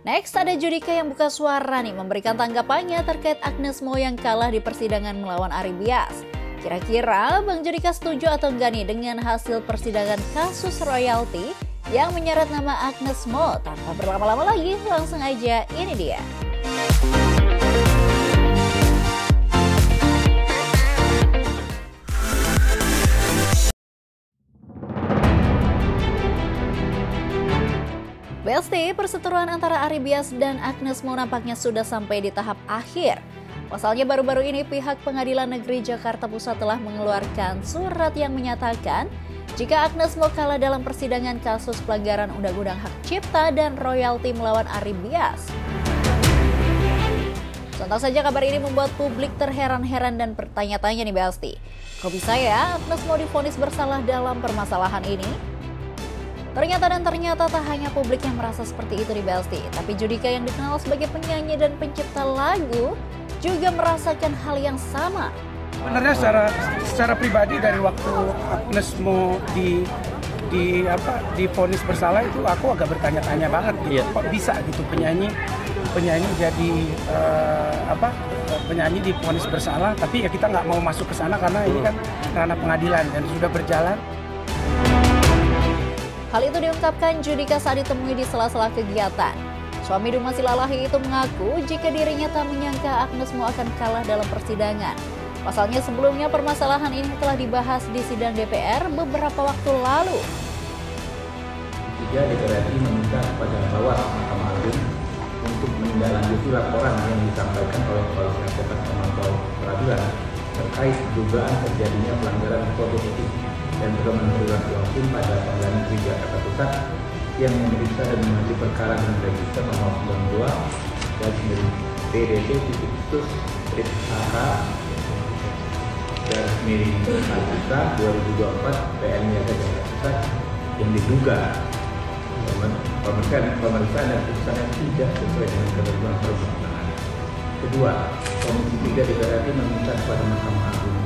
Next, ada Judika yang buka suara nih memberikan tanggapannya terkait Agnes Mo yang kalah di persidangan melawan Ari Bias. Kira-kira Bang Judika setuju atau enggak nih dengan hasil persidangan kasus royalti yang menyeret nama Agnes Mo? Tanpa berlama-lama lagi, langsung aja ini dia. Besti, perseteruan antara Ari Bias dan Agnes Mo nampaknya sudah sampai di tahap akhir. Pasalnya baru-baru ini pihak Pengadilan Negeri Jakarta Pusat telah mengeluarkan surat yang menyatakan jika Agnes Mo kalah dalam persidangan kasus pelanggaran Undang-Undang Hak Cipta dan royalti melawan Ari Bias. Sontak saja kabar ini membuat publik terheran-heran dan bertanya-tanya nih Besti. Kok bisa ya Agnes Mo divonis bersalah dalam permasalahan ini? Ternyata tak hanya publik yang merasa seperti itu di Besti, tapi Judika yang dikenal sebagai penyanyi dan pencipta lagu juga merasakan hal yang sama. Sebenarnya secara pribadi dari waktu Agnes Mo divonis bersalah itu aku agak bertanya-tanya banget gitu. Kok bisa gitu penyanyi jadi penyanyi divonis bersalah, tapi ya kita nggak mau masuk ke sana karena ini kan ranah pengadilan dan sudah berjalan. Hal itu diungkapkan Judika saat ditemui di sela-sela kegiatan. Suami Duma Silalahi itu mengaku jika dirinya tak menyangka Agnes Mo akan kalah dalam persidangan. Pasalnya sebelumnya permasalahan ini telah dibahas di sidang DPR beberapa waktu lalu. DPR RI meminta kepada Bawaslu Mahkamah Agung untuk menindaklanjuti laporan yang disampaikan oleh Koalisi Advokat Pemantau Peradilan terkait dugaan terjadinya pelanggaran kode etik dan pedoman perilaku hakim pada Pengadilan Negeri Jakarta Pusat yang memeriksa dan mengadili perkara dengan register nomor 92 dan PDT-HK dan miring Alkita 2024 PN Jakarta Pusat yang diduga pemeriksaan dan putusan yang tidak sesuai dengan ketentuan perundang-undangan. Kedua, Komisi 3 DPR RI meminta kepada Mahkamah Agung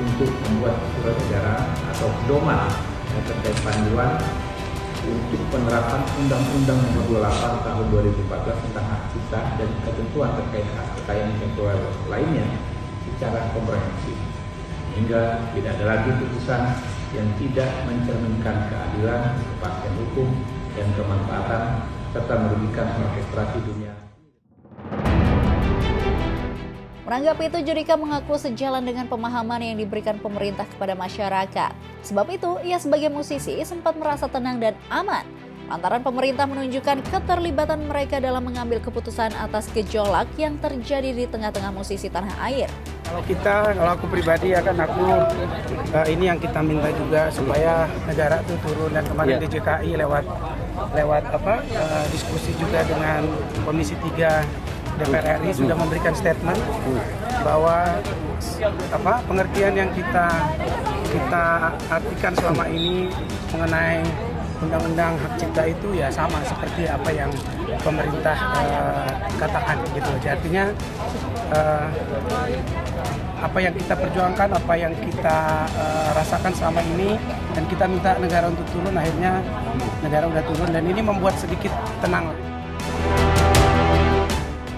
untuk membuat surat edaran atau pedoman terkait panduan untuk penerapan Undang-Undang Nomor 28 Tahun 2014 tentang hak cipta dan ketentuan terkait hak kekayaan intelektual lainnya secara komprehensif, hingga tidak ada lagi putusan yang tidak mencerminkan keadilan, kepastian hukum, dan kemanfaatan serta merugikan orkestrasi dunia. Menanggapi itu, Judika mengaku sejalan dengan pemahaman yang diberikan pemerintah kepada masyarakat. Sebab itu, ia sebagai musisi sempat merasa tenang dan aman lantaran pemerintah menunjukkan keterlibatan mereka dalam mengambil keputusan atas gejolak yang terjadi di tengah-tengah musisi tanah air. Kalau aku pribadi ya kan ini yang kita minta juga supaya negara itu turun, dan kemarin DJKI lewat diskusi juga dengan Komisi 3 DPR RI sudah memberikan statement bahwa pengertian yang kita artikan selama ini mengenai Undang-Undang Hak Cipta itu ya sama seperti apa yang pemerintah katakan gitu. Jadi artinya apa yang kita perjuangkan, apa yang kita rasakan selama ini, dan kita minta negara untuk turun, akhirnya negara udah turun dan ini membuat sedikit tenang.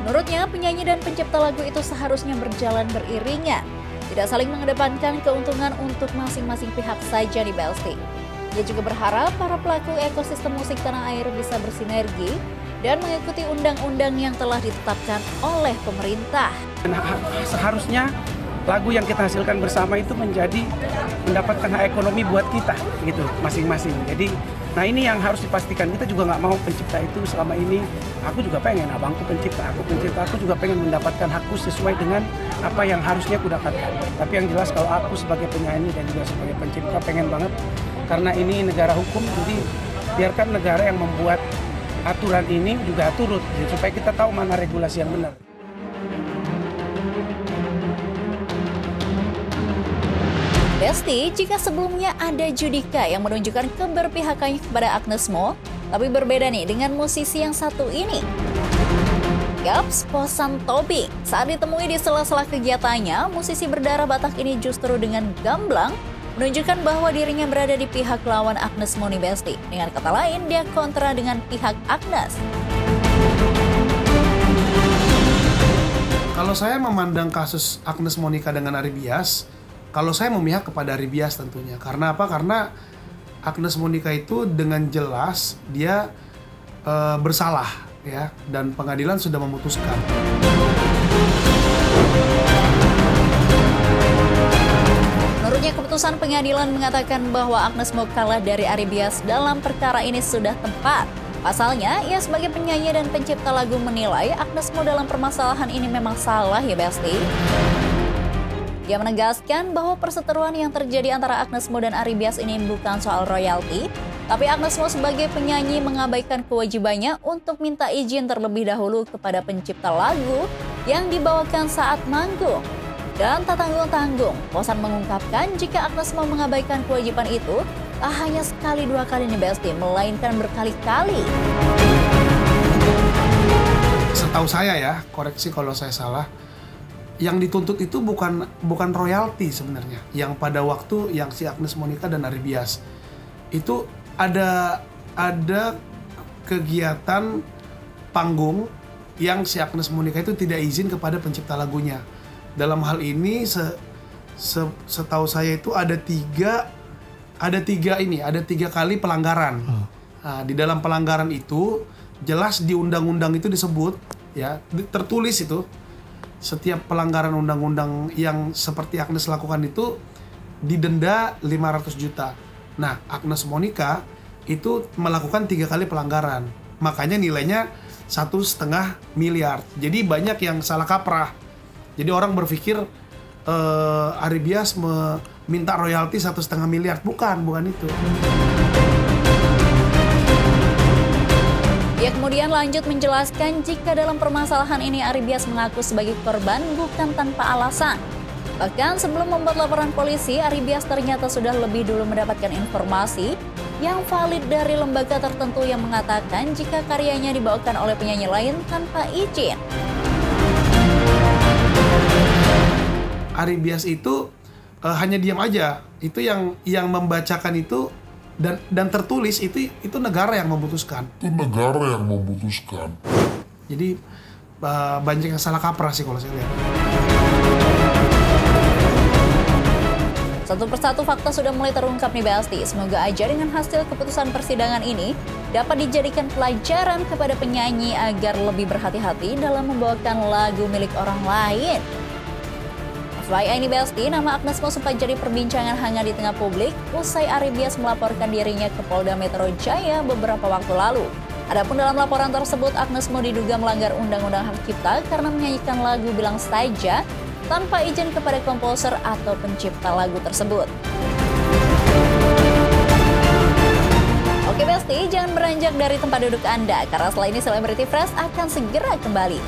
Menurutnya, penyanyi dan pencipta lagu itu seharusnya berjalan beriringan, tidak saling mengedepankan keuntungan untuk masing-masing pihak saja di Besti. Dia juga berharap para pelaku ekosistem musik tanah air bisa bersinergi dan mengikuti undang-undang yang telah ditetapkan oleh pemerintah. Seharusnya lagu yang kita hasilkan bersama itu mendapatkan hak ekonomi buat kita gitu masing-masing. Jadi nah ini yang harus dipastikan. Kita juga nggak mau pencipta itu selama ini. Aku juga pengen, abangku pencipta, aku juga pengen mendapatkan hakku sesuai dengan apa yang harusnya aku dapatkan. Tapi yang jelas kalau aku sebagai penyanyi dan juga sebagai pencipta pengen banget, karena ini negara hukum, jadi biarkan negara yang membuat aturan ini juga turut, supaya kita tahu mana regulasi yang benar. Besti, jika sebelumnya ada Judika yang menunjukkan keberpihakannya kepada Agnes Mo, tapi berbeda nih dengan musisi yang satu ini. Gaps Posan Tobing, saat ditemui di sela-sela kegiatannya, musisi berdarah Batak ini justru dengan gamblang menunjukkan bahwa dirinya berada di pihak lawan Agnes Mo nih Besti. Dengan kata lain, dia kontra dengan pihak Agnes. Kalau saya memandang kasus Agnes Monica dengan Ari Bias, kalau saya memihak kepada Ari Bias tentunya. Karena apa? Karena Agnes Monica itu dengan jelas dia bersalah ya, dan pengadilan sudah memutuskan. Menurutnya keputusan pengadilan mengatakan bahwa Agnes Mo kalah dari Ari Bias dalam perkara ini sudah tepat. Pasalnya, ia sebagai penyanyi dan pencipta lagu menilai Agnes Mo dalam permasalahan ini memang salah ya Besti. Dia menegaskan bahwa perseteruan yang terjadi antara Agnes Mo dan Ari Bias ini bukan soal royalti, tapi Agnes Mo sebagai penyanyi mengabaikan kewajibannya untuk minta izin terlebih dahulu kepada pencipta lagu yang dibawakan saat manggung. Dan tak tanggung-tanggung, Posan mengungkapkan jika Agnes Mo mengabaikan kewajiban itu, tak hanya sekali dua kali nih Besti, melainkan berkali-kali. Setahu saya ya, koreksi kalau saya salah, yang dituntut itu bukan royalti sebenarnya. Yang pada waktu yang si Agnes Monica dan Ari Bias itu ada kegiatan panggung yang si Agnes Monica itu tidak izin kepada pencipta lagunya. Dalam hal ini setahu saya itu ada tiga kali pelanggaran. Nah, di dalam pelanggaran itu jelas di undang-undang itu disebut ya, tertulis itu setiap pelanggaran undang-undang yang seperti Agnes lakukan itu didenda 500 juta. Nah, Agnes Monica itu melakukan 3 kali pelanggaran. Makanya nilainya 1,5 miliar. Jadi banyak yang salah kaprah. Jadi orang berpikir Ari Bias meminta royalti 1,5 miliar. Bukan itu. Dia kemudian lanjut menjelaskan jika dalam permasalahan ini Ari Bias mengaku sebagai korban bukan tanpa alasan. Bahkan sebelum membuat laporan polisi, Ari Bias ternyata sudah lebih dulu mendapatkan informasi yang valid dari lembaga tertentu yang mengatakan jika karyanya dibawakan oleh penyanyi lain tanpa izin. Ari Bias itu hanya diam aja. Itu yang membacakan itu dan tertulis itu negara yang memutuskan. Jadi banyak yang salah kaprah sih kalau saya lihat. Satu persatu fakta sudah mulai terungkap nih Besti. Semoga aja dengan hasil keputusan persidangan ini dapat dijadikan pelajaran kepada penyanyi agar lebih berhati-hati dalam membawakan lagu milik orang lain. FYI ini Besti, nama Agnes Mo sempat jadi perbincangan hangat di tengah publik usai Ari Bias melaporkan dirinya ke Polda Metro Jaya beberapa waktu lalu. Adapun dalam laporan tersebut, Agnes Mo diduga melanggar Undang-Undang Hak Cipta karena menyanyikan lagu Bilang Saja tanpa izin kepada komposer atau pencipta lagu tersebut. Oke Besti, jangan beranjak dari tempat duduk Anda, karena setelah ini Celebrity Fresh akan segera kembali.